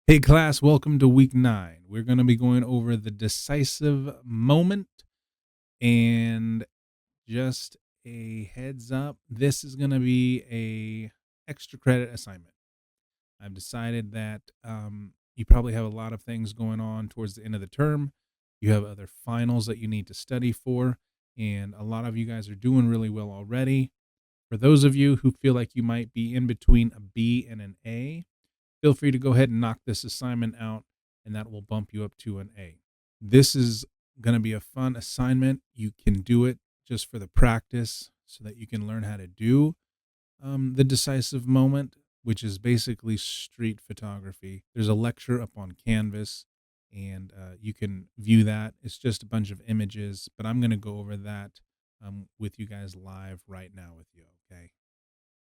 Hey, class, welcome to week 9. We're going to be going over the decisive moment. And just a heads up, this is going to be a extra credit assignment. I've decided that you probably have a lot of things going on towards the end of the term. You have other finals that you need to study for, and a lot of you guys are doing really well already. For those of you who feel like you might be in between a B and an A, feel free to go ahead and knock this assignment out, and that will bump you up to an A. This is going to be a fun assignment. You can do it just for the practice so that you can learn how to do the decisive moment, which is basically street photography. There's a lecture up on Canvas, and you can view that. It's just a bunch of images, but I'm going to go over that with you guys live right now with you. Okay.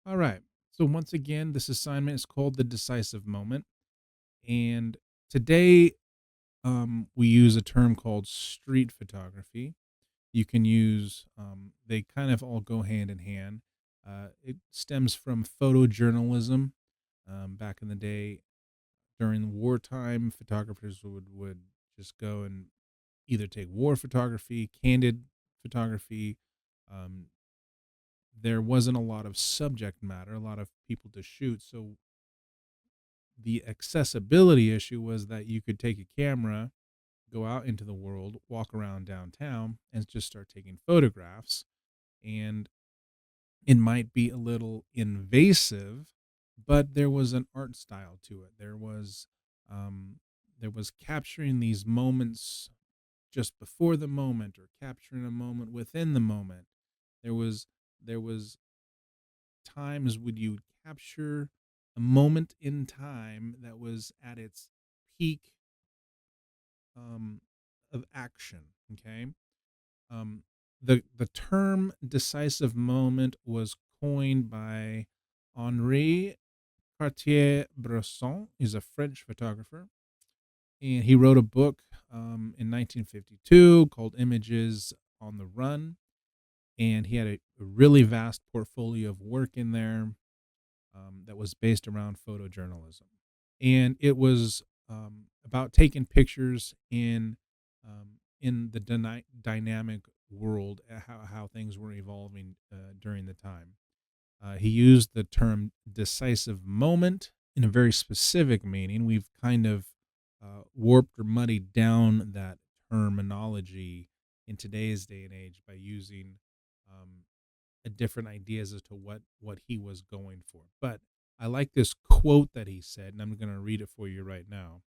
All right. So, once again, this assignment is called the decisive moment. And today, we use a term called street photography. You can use, they kind of all go hand in hand. It stems from photojournalism. Back in the day, during wartime, photographers would just go and either take war photography, candid photography. Um, there wasn't a lot of subject matter, a lot of people to shoot. So the accessibility issue was that you could take a camera, go out into the world, walk around downtown, and just start taking photographs. And it might be a little invasive, but there was an art style to it. Um, there was capturing these moments just before the moment, or capturing a moment within the moment. There was times when you capture a moment in time that was at its peak um, of action. Okay. Um, the term decisive moment was coined by Henri Cartier-Bresson. He's a French photographer, and he wrote a book in 1952 called Images on the Run. And he had a really vast portfolio of work in there that was based around photojournalism. And it was about taking pictures in the dynamic world, how things were evolving during the time. He used the term decisive moment in a very specific meaning. We've kind of warped or muddied down that terminology in today's day and age by using um, different ideas as to what he was going for. But I like this quote that he said, and I'm going to read it for you right now.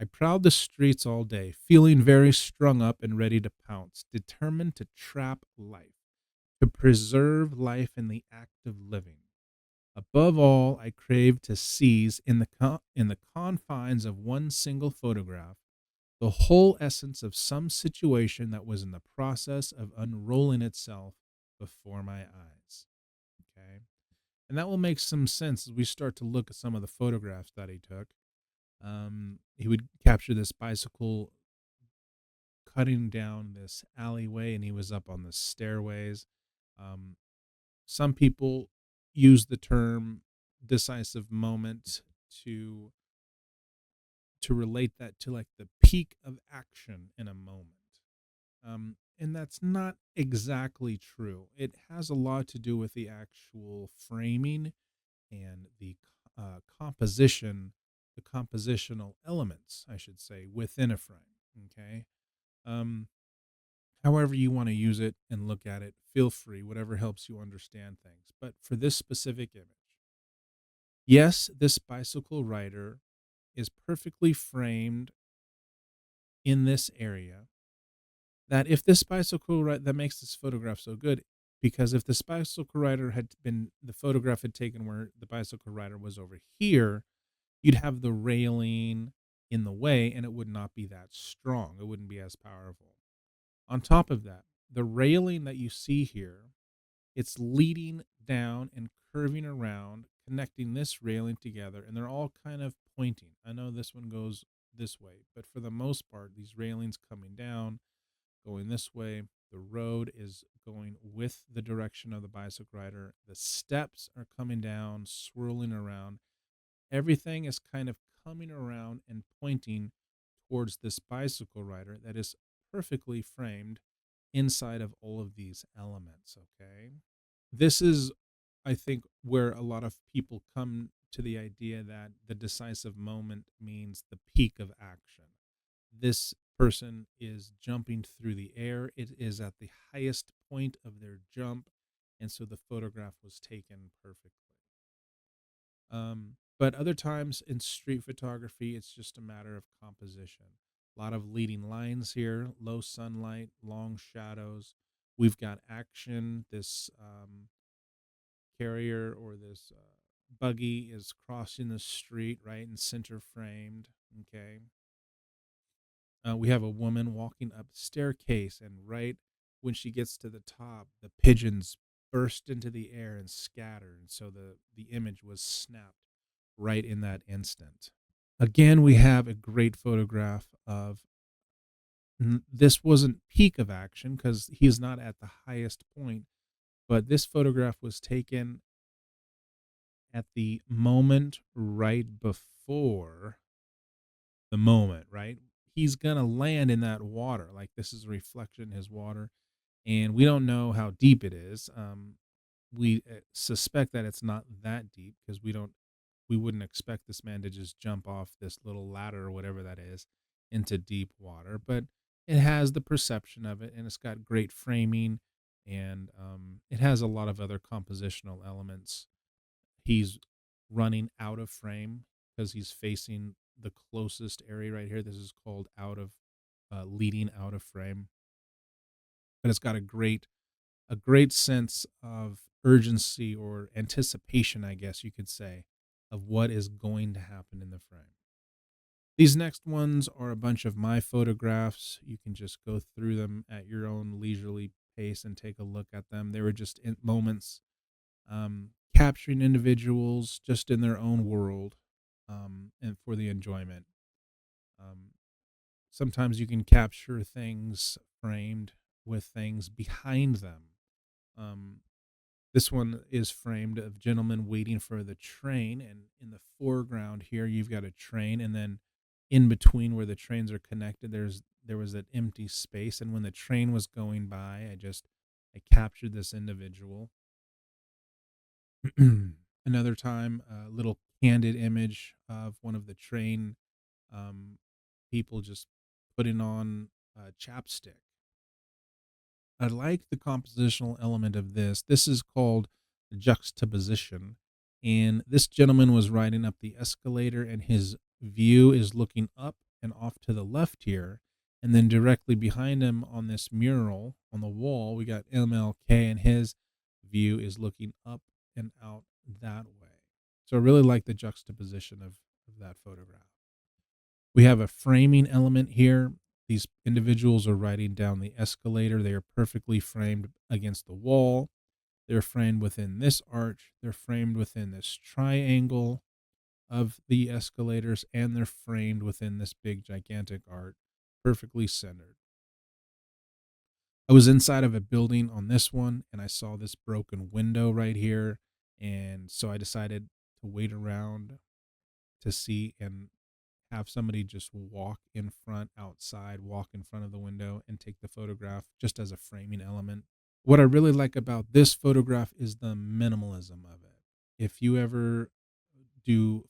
I prowled the streets all day, feeling very strung up and ready to pounce, determined to trap life, to preserve life in the act of living. Above all, I craved to seize in the confines of one single photograph the whole essence of some situation that was in the process of unrolling itself before my eyes. Okay. And that will make some sense as we start to look at some of the photographs that he took. He would capture this bicycle cutting down this alleyway, and he was up on the stairways. Um, some people use the term decisive moment to relate that to like the peak of action in a moment. And that's not exactly true. It has a lot to do with the actual framing and the compositional elements, I should say, within a frame. Okay. Um, However you want to use it and look at it, feel free, whatever helps you understand things. But for this specific image, yes, this bicycle rider is perfectly framed in this area. That if this bicycle rider, that makes this photograph so good, because if this bicycle rider had been, the photograph had taken where the bicycle rider was over here, you'd have the railing in the way and it would not be that strong. It wouldn't be as powerful. On top of that, the railing that you see here, it's leading down and curving around, connecting this railing together, and they're all kind of pointing. I know this one goes this way, but for the most part, these railings coming down, going this way, the road is going with the direction of the bicycle rider. The steps are coming down, swirling around. Everything is kind of coming around and pointing towards this bicycle rider that is perfectly framed inside of all of these elements. Okay. This is, I think, where a lot of people come to the idea that the decisive moment means the peak of action. This person is jumping through the air. It is at the highest point of their jump. And so the photograph was taken perfectly. But other times in street photography, it's just a matter of composition. A lot of leading lines here, low sunlight, long shadows. We've got action. This carrier or this buggy is crossing the street, right, and center framed. Okay. We have a woman walking up a staircase, and right when she gets to the top, the pigeons burst into the air and scatter. And so the image was snapped right in that instant. Again, we have a great photograph of this wasn't peak of action because he's not at the highest point, but this photograph was taken at the moment right before the moment, right? He's gonna land in that water. Like this is a reflection in his water, and we don't know how deep it is. We suspect that it's not that deep because we wouldn't expect this man to just jump off this little ladder or whatever that is into deep water. But it has the perception of it, and it's got great framing, and it has a lot of other compositional elements. He's running out of frame because he's facing the closest area right here. This is called out of leading out of frame, but it's got a great sense of urgency or anticipation, I guess you could say, of what is going to happen in the frame. These next ones are a bunch of my photographs. You can just go through them at your own leisurely pace and take a look at them. They were just moments, capturing individuals just in their own world, and for the enjoyment. Um, Sometimes you can capture things framed with things behind them. Um, this one is framed of gentlemen waiting for the train, and in the foreground here, you've got a train, and then in between where the trains are connected, there was that empty space, and when the train was going by, I captured this individual. Another time, a little candid image of one of the train um, people just putting on chapstick. I like the compositional element of this. This is called juxtaposition. And this gentleman was riding up the escalator, and his view is looking up and off to the left here. And then directly behind him on this mural on the wall, we got MLK, and his view is looking up and out that way. So I really like the juxtaposition of that photograph. We have a framing element here. These individuals are riding down the escalator. They are perfectly framed against the wall. They're framed within this arch. They're framed within this triangle of the escalators, and they're framed within this big, gigantic arch, perfectly centered. I was inside of a building on this one, and I saw this broken window right here. And so I decided to wait around to see and have somebody just walk in front of the window and take the photograph just as a framing element. What I really like about this photograph is the minimalism of it. If you ever do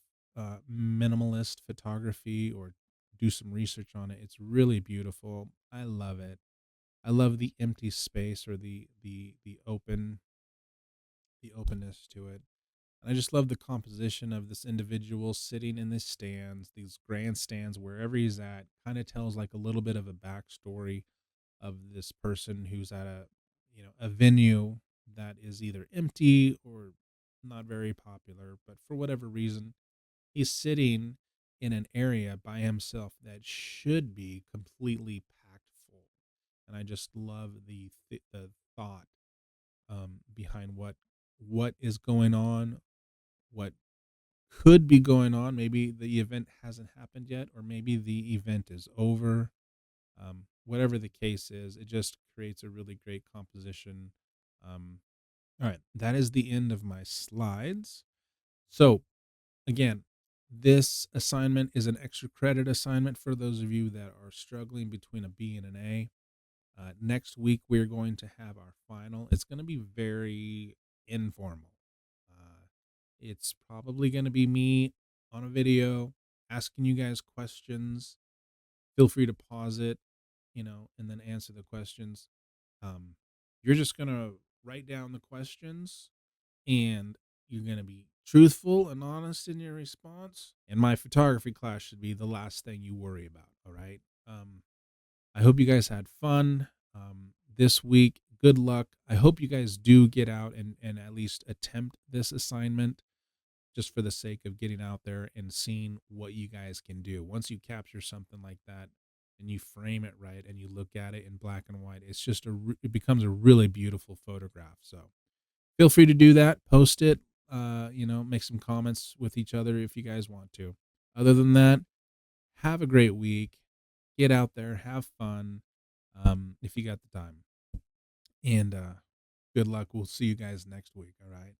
minimalist photography or do some research on it, it's really beautiful. I love it. I love the empty space or the openness to it. And I just love the composition of this individual sitting in these stands, these grandstands, wherever he's at. Kind of tells like a little bit of a backstory of this person who's at a venue that is either empty or not very popular, but for whatever reason, he's sitting in an area by himself that should be completely packed full. And I just love the thought behind what is going on, what could be going on. Maybe the event hasn't happened yet, or maybe the event is over. Whatever the case is, it just creates a really great composition. Um, all right, that is the end of my slides. So, again, This assignment is an extra credit assignment for those of you that are struggling between a B and an A. Next week, we're going to have our final. It's going to be very informal. Uh, it's probably going to be me on a video asking you guys questions. Feel free to pause it, and then answer the questions. Um, you're just going to write down the questions, and you're going to be truthful and honest in your response. And my photography class should be the last thing you worry about. All right. I hope you guys had fun this week. Good luck. I hope you guys do get out and at least attempt this assignment just for the sake of getting out there and seeing what you guys can do. Once you capture something like that and you frame it right and you look at it in black and white, it's just it becomes a really beautiful photograph. So feel free to do that. Post it. Make some comments with each other if you guys want to. Other than that, have a great week. Get out there, have fun, if you got the time. And good luck. We'll see you guys next week. All right.